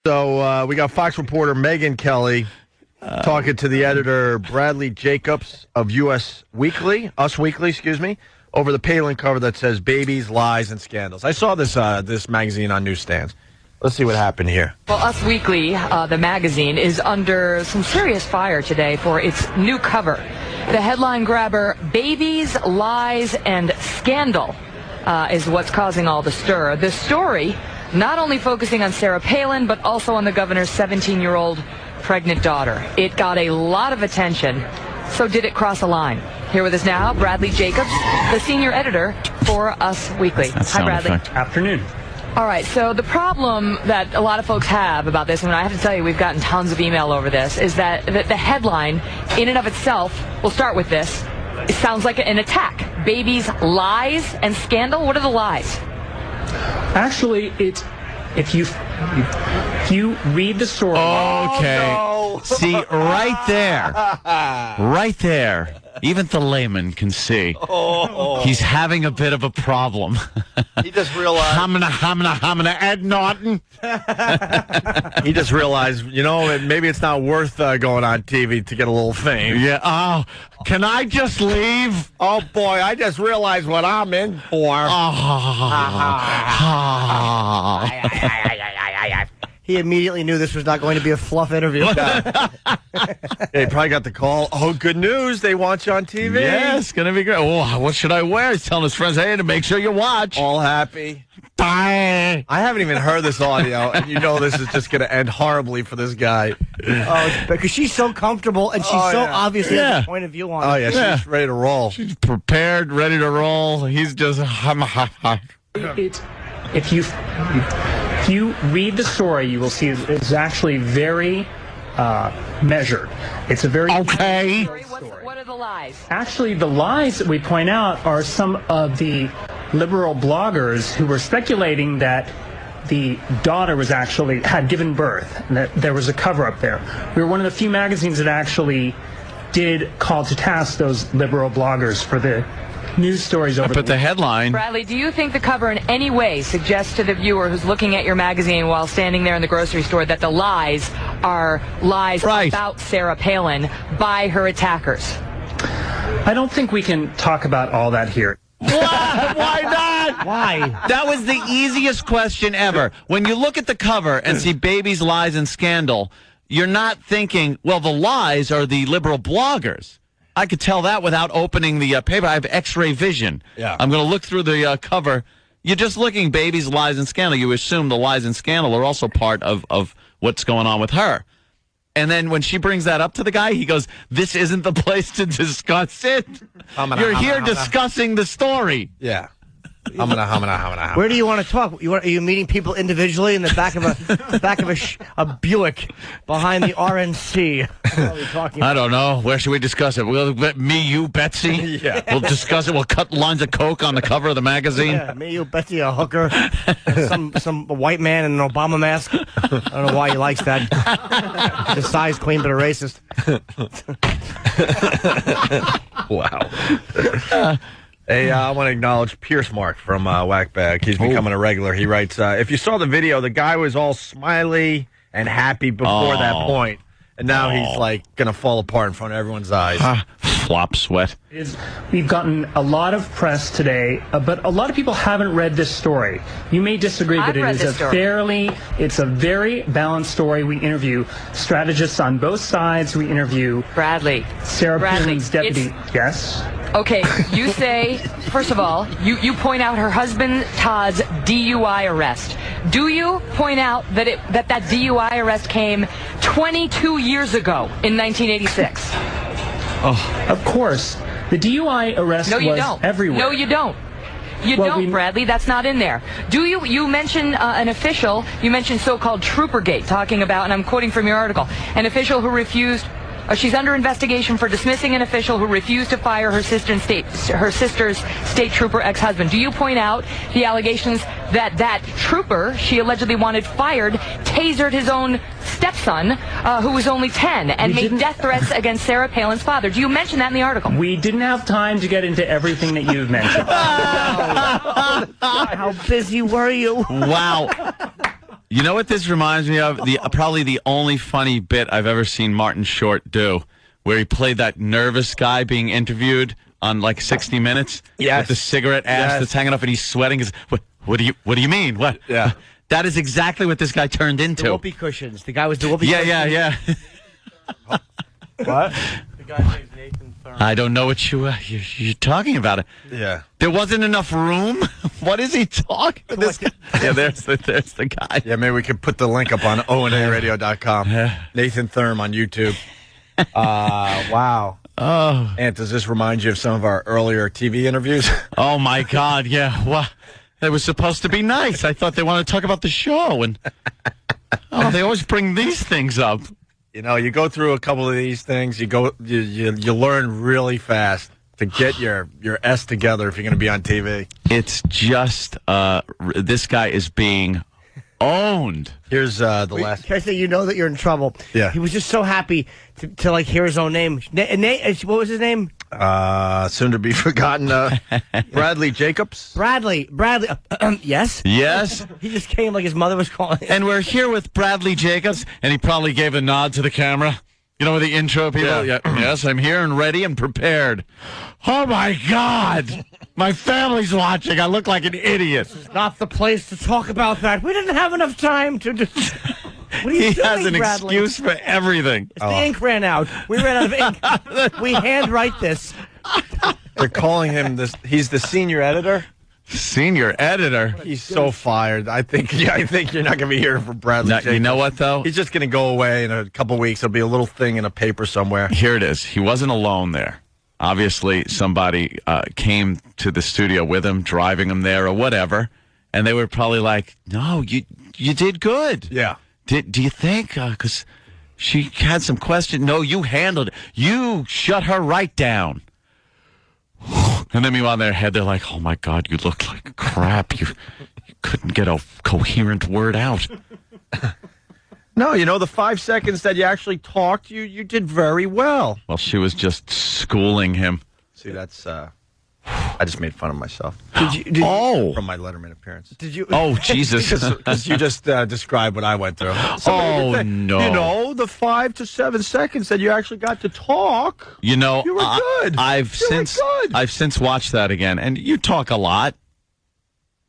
So we got Fox reporter Megyn Kelly talking to the editor Bradley Jacobs of Us Weekly, over the Palin cover that says "Babies, Lies, and Scandals." I saw this magazine on newsstands. Let's see what happened here. Well, Us Weekly, the magazine, is under some serious fire today for its new cover. The headline grabber, "Babies, Lies, and Scandal," is what's causing all the stir. The story not only focusing on Sarah Palin, but also on the governor's 17-year-old pregnant daughter. It got a lot of attention. So did it cross a line? Here with us now, Bradley Jacobs, the senior editor for Us Weekly. Hi, Bradley. Afternoon. All right, so the problem that a lot of folks have about this, and I have to tell you, we've gotten tons of email over this, is that the headline, in and of itself, we'll start with this, it sounds like an attack. Babies, lies, and scandal? What are the lies? Actually, if you read the story. Okay. Oh, no. See, right there, even the layman can see he's having a bit of a problem. He just realized. Hamina, Ed Norton. He just realized, maybe it's not worth going on TV to get a little fame. Yeah. Oh, can I just leave? Oh boy, I just realized what I'm in for. He immediately knew this was not going to be a fluff interview. They probably got the call. Oh, good news. They want you on TV. Yeah, it's going to be great. Oh, what should I wear? He's telling his friends, hey, to make sure you watch. All happy. Bye. I haven't even heard this audio, and this is just going to end horribly for this guy. Oh, because she's so comfortable, and she's obviously has a point of view on it. Oh, yeah, she's ready to roll. She's prepared, ready to roll. He's just... If you read the story, you will see it's actually very measured. It's a very... Okay. What are the lies? Actually, the lies that we point out are some of the liberal bloggers who were speculating that the daughter had given birth, and that there was a cover-up there. We were one of the few magazines that actually did call to task those liberal bloggers for the news stories over the headline. Bradley, do you think the cover in any way suggests to the viewer who's looking at your magazine while standing there in the grocery store that the lies are lies about Sarah Palin by her attackers? I don't think we can talk about all that here. Why not? Why? That was the easiest question ever. When you look at the cover and see Babies, Lies, and Scandal, you're not thinking, well, the lies are the liberal bloggers. I could tell that without opening the paper. I have X-ray vision. Yeah. I'm going to look through the cover. You're just looking Babies, Lies, and Scandal. You assume the lies and scandal are also part of what's going on with her. And then when she brings that up to the guy, he goes, this isn't the place to discuss it. You're here discussing the story. Yeah. Where do you want to talk? Are you meeting people individually in the back of a Buick behind the RNC? What are we talking about? I don't know. Where should we discuss it? Me, you, Betsy? Yeah. We'll discuss it. We'll cut lines of coke on the cover of the magazine. Yeah, me, you, Betsy, a hooker, some white man in an Obama mask. I don't know why he likes that. The size clean, but a racist. Wow. Hey, I want to acknowledge Pierce Mark from Whackbag. He's becoming a regular. He writes, if you saw the video, the guy was all smiley and happy before that point. And now he's like going to fall apart in front of everyone's eyes. Flop sweat. We've gotten a lot of press today, but a lot of people haven't read this story. You may disagree, but it's a very balanced story. We interview strategists on both sides. We interview Bradley. Sarah Palin's deputy. Yes? Okay, you say, first of all, you point out her husband Todd's DUI arrest. Do you point out that that DUI arrest came 22 years ago in 1986? Oh, of course. The DUI arrest was everywhere. No, you don't. You don't, Bradley. That's not in there. Do you? You mentioned an official. You mentioned so-called Troopergate, talking about, and I'm quoting from your article, an official who refused. She's under investigation for dismissing an official who refused to fire her sister's state trooper ex-husband. Do you point out the allegations that trooper she allegedly wanted fired tasered his own stepson, who was only 10, and made death threats against Sarah Palin's father? Do you mention that in the article? We didn't have time to get into everything that you've mentioned. How busy were you? Wow. You know what this reminds me of? Probably the only funny bit I've ever seen Martin Short do, where he played that nervous guy being interviewed on like 60 Minutes with the cigarette ash that's hanging up and he's sweating. What do you mean? What? Yeah. That is exactly what this guy turned into. The whoopee cushions. The guy was the whoopee cushions. Yeah. What? The guy's name's Nathan Thurman. I don't know what you're talking about. Yeah. There wasn't enough room? What is he talking about? Yeah, there's the guy. Yeah, maybe we could put the link up on onaradio.com. Nathan Thurm on YouTube. Wow. Oh. And does this remind you of some of our earlier TV interviews? Oh, my God, yeah. Well, it was supposed to be nice. I thought they wanted to talk about the show, and they always bring these things up. You know, you go through a couple of these things, you learn really fast to get your S together if you're going to be on TV. It's just this guy is being owned. Here's the last. Can I say, you know that you're in trouble? Yeah. He was just so happy to like hear his own name. Nate, what was his name? Soon to be forgotten. Bradley Jacobs. Bradley. Yes. Yes. He just came like his mother was calling him. And we're here with Bradley Jacobs, and he probably gave a nod to the camera. You know, with the intro people? Yeah. Yes, I'm here and ready and prepared. Oh, my God. My family's watching. I look like an idiot. This is not the place to talk about that. We didn't have enough time to do. What are you He doing, has an Bradley? excuse for everything. The ink ran out. We ran out of ink. We handwrite this. They're calling him this. He's the senior editor. Senior editor. He's so fired. I think you're not going to be here for Bradley Jacobs. You know what, though? He's just going to go away in a couple weeks. There'll be a little thing in a paper somewhere. Here it is. He wasn't alone there. Obviously, somebody came to the studio with him, driving him there or whatever, and they were probably like, no, you did good. Yeah. Do you think? Because she had some questions. No, you handled it. You shut her right down. And then meanwhile in their head, they're like, oh, my God, you look like crap. You couldn't get a coherent word out. No, you know, the 5 seconds that you actually talked, you did very well. Well, she was just schooling him. See, that's, I just made fun of myself. Did you, From my Letterman appearance. Did you? Oh, Jesus. Because you just described what I went through. Oh, no. You know, the 5 to 7 seconds that you actually got to talk. You know, you were good. I've since watched that again, and you talk a lot.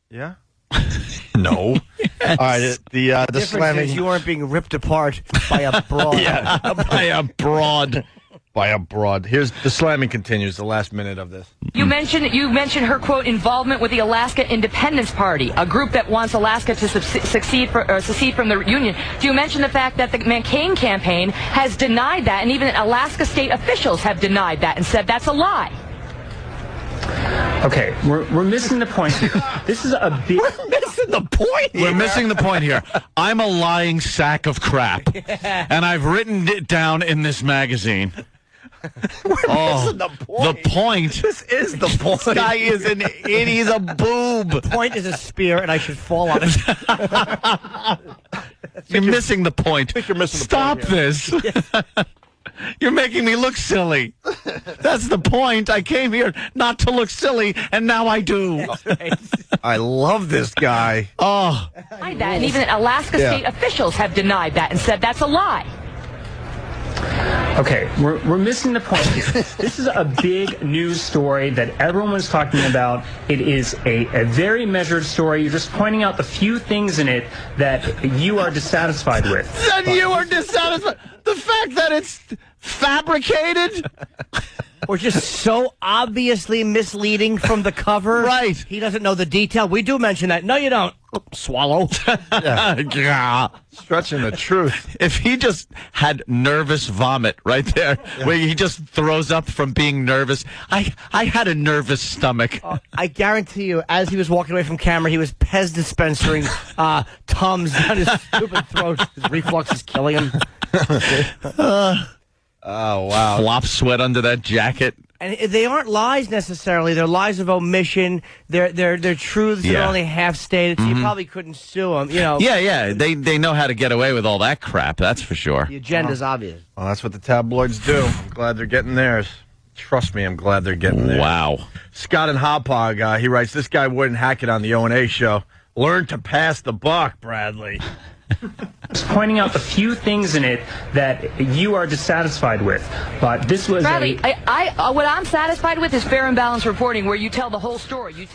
Yeah? No. All right, the slamming. You weren't being ripped apart by a broad. Yeah, by a broad. By a broad. Here's the slamming continues. The last minute of this. You mentioned her quote involvement with the Alaska Independence Party, a group that wants Alaska to secede from the Union. Do you mention the fact that the McCain campaign has denied that, and even Alaska state officials have denied that and said that's a lie? Okay, we're missing the point here. This is a big... We're missing the point here. We're missing the point here. I'm a lying sack of crap, and I've written it down in this magazine. We're missing the point. The point. This is the point. This guy is an idiot. He's a boob. The point is a spear, and I should fall on it. You're missing the point. I think you're missing the Stop point here. this. You're making me look silly. That's the point. I came here not to look silly, and now I do. I love this guy. Oh. That, and even Alaska state officials have denied that and said that's a lie. Okay, we're missing the point here. This is a big news story that everyone was talking about. It is a very measured story. You're just pointing out the few things in it that you are dissatisfied with. That you are dissatisfied. The fact that it's fabricated. Or just so obviously misleading from the cover. Right. He doesn't know the detail. We do mention that. No, you don't. Swallow. Yeah. Stretching the truth. If he just had nervous vomit right there, where he just throws up from being nervous. I had a nervous stomach. I guarantee you, as he was walking away from camera, he was Pez dispensing Tums down his stupid throat. His reflux is killing him. Oh, wow. Flop sweat under that jacket. And they aren't lies necessarily. They're lies of omission. They're truths that are only half stated. So you probably couldn't sue them. You know. Yeah. They know how to get away with all that crap. That's for sure. The agenda's obvious. Well, that's what the tabloids do. I'm glad they're getting theirs. Trust me, I'm glad they're getting theirs. Wow. Scott and Hopog, he writes, this guy wouldn't hack it on the O&A show. Learn to pass the buck, Bradley. Just pointing out a few things in it that you are dissatisfied with. But this was Bradley, what I'm satisfied with is fair and balanced reporting, where you tell the whole story.